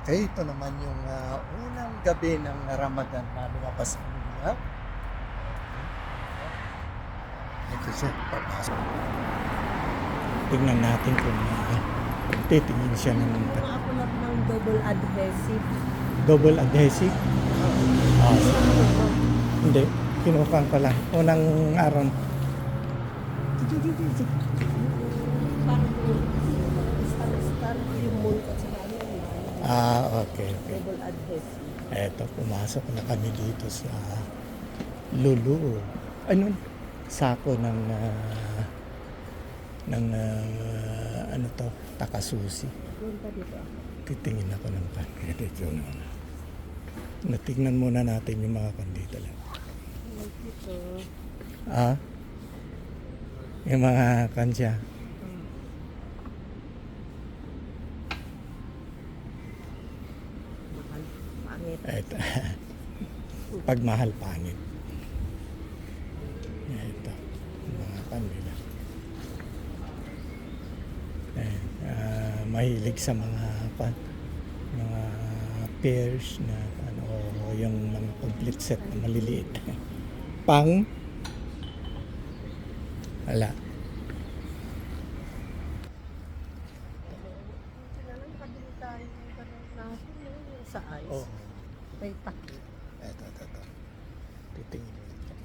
Okay, ito naman yung unang gabi ng Ramadan na lumabas ang ulap. Ito siya, papasok. Tingnan natin kung titingin siya ng Kumuha ako lang ng double adhesive. double adhesive. Hindi, kinuha ko lang. Unang araw. Parang star yung moon ko sa ano. Okay. Double adhesive. Eto, pumasok na kami dito sa Lulu. Ano? Sako ng ano to, Takasusi. Doon pa dito ako. Titingin ako ng pan. Dito na. Natignan muna natin yung mga kandito lang. Dito. Yung mga kansya. Mahal. Pangit. Eto. Pagmahal pangit. Ito. Mga kanila. Mahilig sa mga pairs na o yung mga complete set na maliliit. Pang wala. Kailangan kabili tayo ng ganun natin yung sa ice. Oh. May takip. Ito. Titingin ulit yan.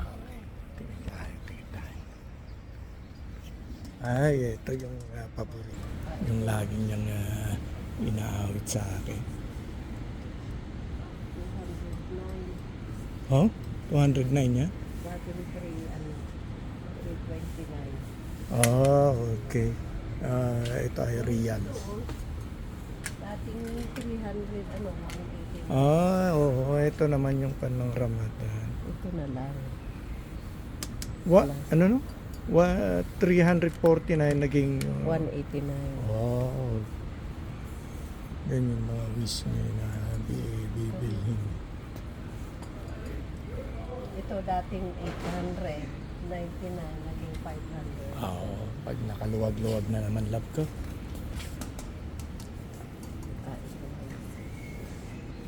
Okay. Tingin tayo. Ay, ito yung paborito. Yung lagi niyang inaawit sa akin. 209. Oh? 209 niya? Battery 329. Okay. Ito ay real. Dating 300, 180. Oo. Ito naman yung panang Ramadan. Ito na lang. Ano no? 349 naging 189. wow. Yan yung mga wish niya na bibilhin. Ito dating 800, 99, naging 500. Pag nakaluwag-luwag na naman love ko. Ito na.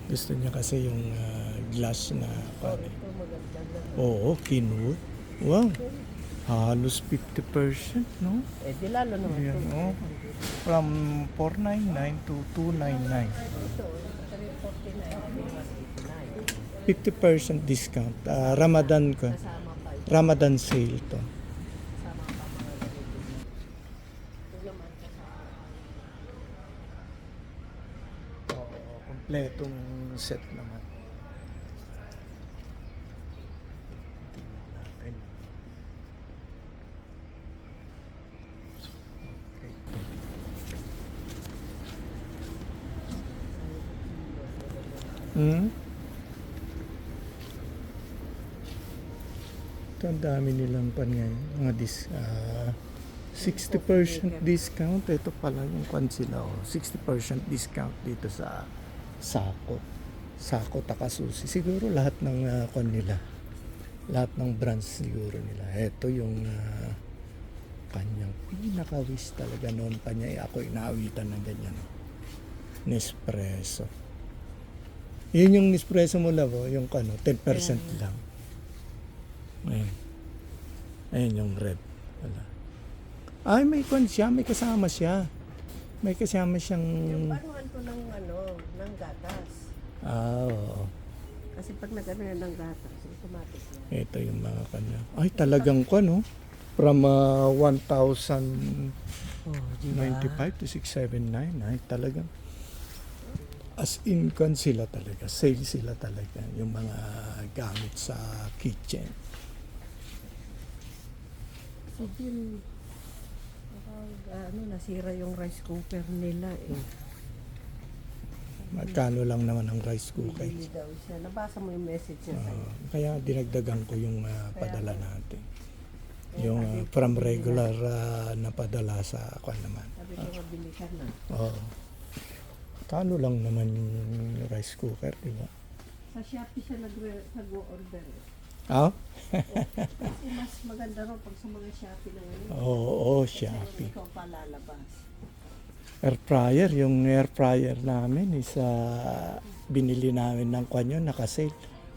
Gusto niya kasi yung glass na Ito maganda na. Oo, kinuha. Wow. Halos 50%, no? Di lalo naman Ayan, ito. oh. From 499 to 299. Ito, 349, 50% discount. Ramadan ko. kasama pa ito. Ramadan sale to. Kasama pa mga ganito. Ito naman kasama. Oo, kompletong set naman. Tingnan natin. Okay. Ito ang dami nilang pan ngayon. Mga 60% discount. Ito pala yung kwan sila. 60% discount dito sa Sako Takasusi. Siguro lahat ng kwan nila. Lahat ng brands siguro nila. Ito yung kanyang pinaka-wish talaga noon pa niya. Ako inaawitan ng ganyan. Nespresso. Yun yung Nespresso mo love, yung 10% lang. Ayun yung red. Wala. Ay, may kwan siya, may kasama siya. May kasama siyang Yung panuan ko ng gatas. oo. Kasi pag nag-ano yan ng gatas, automatic yan. Ito yung mga kanya. Ay, talagang kwan, no? From 1,095 to 679. Ay, talagang as in kwan sila talaga. Sale sila talaga. Yung mga gamit sa kitchen. Si Jim, nasira yung rice cooker nila eh. Magkano lang naman ang rice cooker. Bibili daw siya. Nabasa mo yung message niya sa'yo. Kaya dinagdagan ko yung padala natin. Yung from regular na padala sa kwan naman. Sabi ko, mabili ka na. Oo. Kano lang naman yung rice cooker, di ba? Sa Shopee siya nag-order. Oh? Kasi mas maganda raw pag sa mga Shopee na ngayon. Oo, Kasi Shopee. ikaw pa lalabas. Air fryer, yung air fryer namin is binili namin ng kwan yun, nakasale.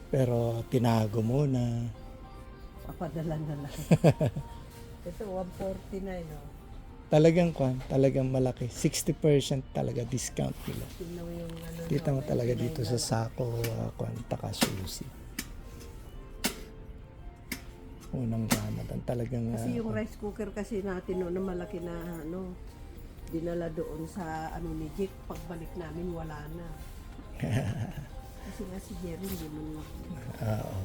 Pero tinago muna. Papadala na lang. Ito, 149, no? Talagang malaki. 60% talaga discount nila. Tingnan mo yung ano. Kita mo no, talaga 99 dito na sa lang. Sako, Takasushi. Unang Ramadan talagang Kasi yung rice cooker kasi natin no, na malaki na ano, dinala doon sa ano ni Jake, pagbalik namin wala na. Kasi nga si Jerry hindi mo na. oo.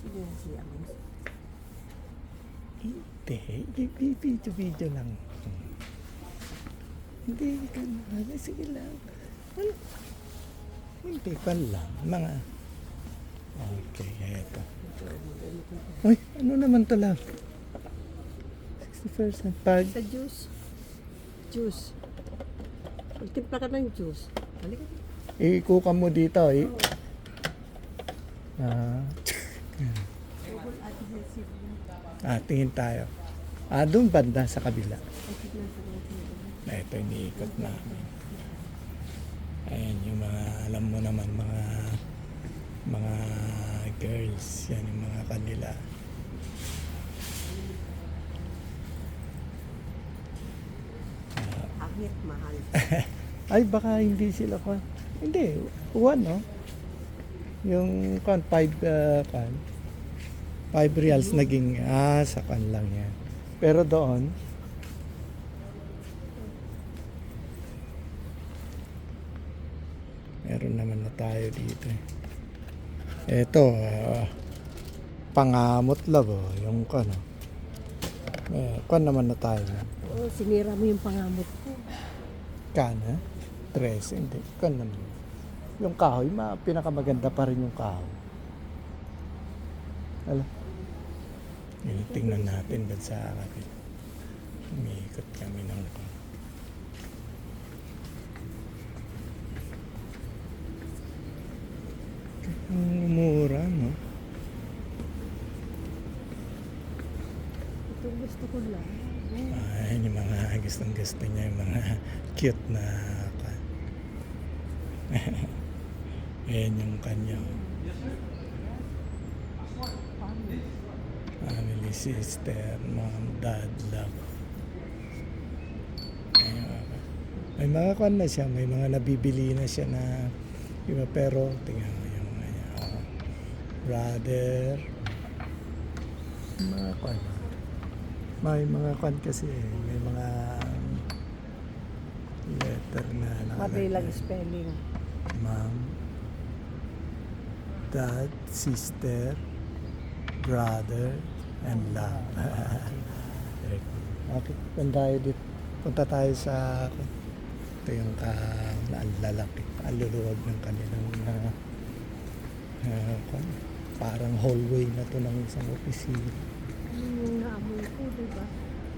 Sige si Amis. Hindi, video lang. Hindi ka na, sige lang. Ano? Hindi pa lang, mga... Okay, eto. Uy, ano naman to lang? 60% pag... Sa juice. Juice. Magtimpla ka ng juice. Halika. Ikuka mo dito, eh. Double adhesive na. Tingin tayo. Doon banda sa kabila. Ay, tignan sa mga Ito, iniikot namin. Ayan, yung mga, alam mo naman, mga girls. Yan yung mga kanila. Ahit, mahal. Ay, baka hindi sila kan. Hindi, one, no? Yung kan, 5 reals naging, sa kan lang yan. Pero doon, meron naman na tayo dito. Ito, pangamot love, yung kan, kan naman na tayo. Oo, sinira mo yung pangamot ko. Kana, 3, hindi, kan naman. Yung kahoy, pinakamaganda pa rin yung kahoy. Alam? Yun, tingnan natin doon sa kapit. Umiikot kami ng... Ang mura, no? Ito gusto ko lang. Ay, yung mga gustong-gusto niya, yung mga cute na... Ayan yung kanya. Family, sister, mom, dad, love. Ayan. May mga kan na siya, may mga nabibili na siya na iba, pero tingnan mo yung mga niya. Brother, mga kan. May mga kan kasi, may mga letter na Madalang spelling. Mom, dad, sister, brother, and love. Okay, punta tayo sa ito yung ang lalaki, ang luluwag ng kanilang parang hallway na to ng isang opisina. Ano yung naamoy ko, di ba?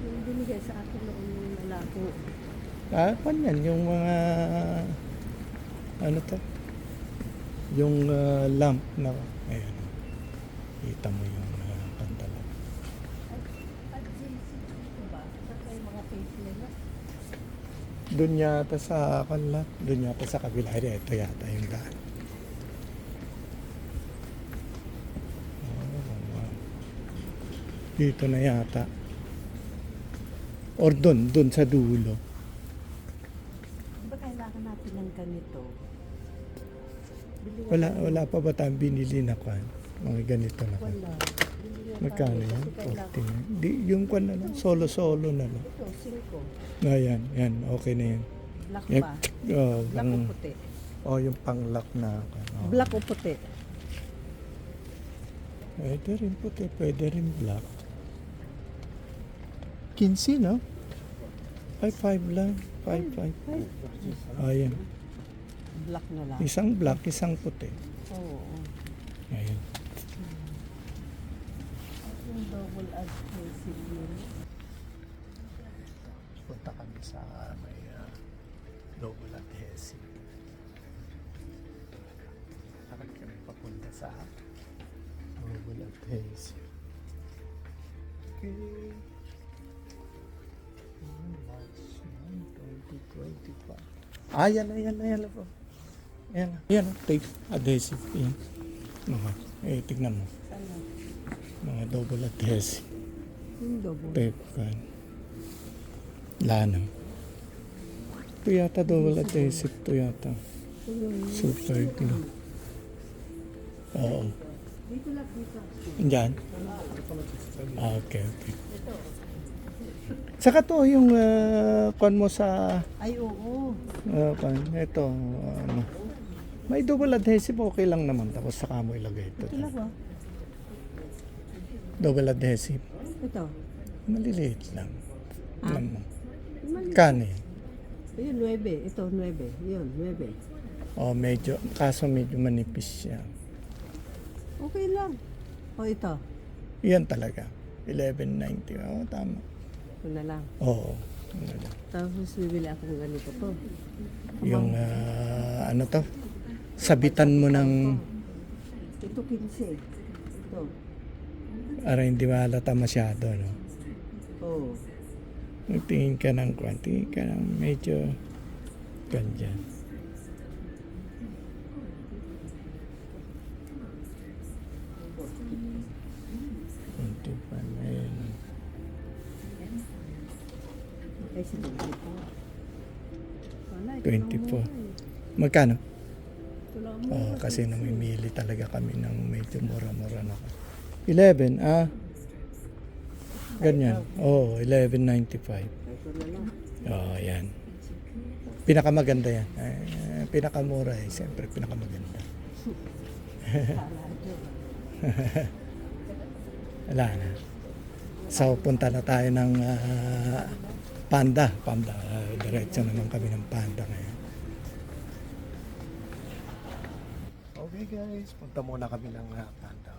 Yung binigay sa akin noon yung lalaki. Yan, yung mga ano to? Yung lamp na ayan. Kita mo yung pantala. At dito ba? Sa kayo mga face nila? Doon yata sa kanila, doon yata sa kabila. Ay, ito yata yung daan. Wow. Dito na yata. Or doon sa dulo. Di ba kailangan natin ng ganito? Bili nga Wala tayo. pa ba tayong binili na kwan? Mga ganito na kwan. Wala. Bili nga Magkano tayo yan? kasi kailangan. 14. Di, yung kwan na lang, solo-solo na lang. Ito, 5. Yan, okay na yan. Black Yan, ba? oh, Black o puti? yung pang-lock na kwan. Oh. Black o puti? Pwede rin puti, pwede rin black. 15, no? Ay, 5 lang. 5. Ayan. Black na lang. Isang black, isang puti. Oo. Ayan. Yung double adhesive yun. Punta kami sa may double adhesive. Parang kami papunta sa double adhesive. Okay. March 9, 2025. Ah, yan na po. Yan, tape, adhesive. Yan. Tignan mo. Mga double adhesive. Yung double. Tape kan. Lana. Ito yata double adhesive. Ito yata. Super glue. Oo. Dito lang, dito. Diyan? Okay. Saka to yung kon mo sa Ay, oo. ito ano. May double adhesive okay lang naman tapos saka mo ilagay ito. Ito lang ba? Double adhesive. Ito. Maliliit lang. Ah. Alam mo. Mali. Kani. Ayun, 9. Ito, 9. Yun, 9. Kaso medyo manipis siya. Okay lang. O, ito. Yan talaga. 1190. Oo, tama. Ito na lang. Oo. Ano lang. Tapos bibili akong ganito to. Yung ano to? Sabitan mo ng Ito 15. Ito. para hindi malata masyado, no? Oo. Tingin ka ng kwanti, ka ng medyo ganyan. Kunti pa na yun. Ay, sa 24. Wala, ito 24. lang muna eh. Magkano? Ito lang muna. Oh, kasi namimili talaga kami ng medyo mura-mura na. 11, ganyan. Oh, 11.95. Ito na lang. Oh, yan. Pinakamaganda yan. Pinakamura eh. Siyempre, pinakamaganda. Wala na. So, punta na tayo ng Panda. Diretso naman kami ng Panda ngayon. Okay guys, punta muna kami ng Panda.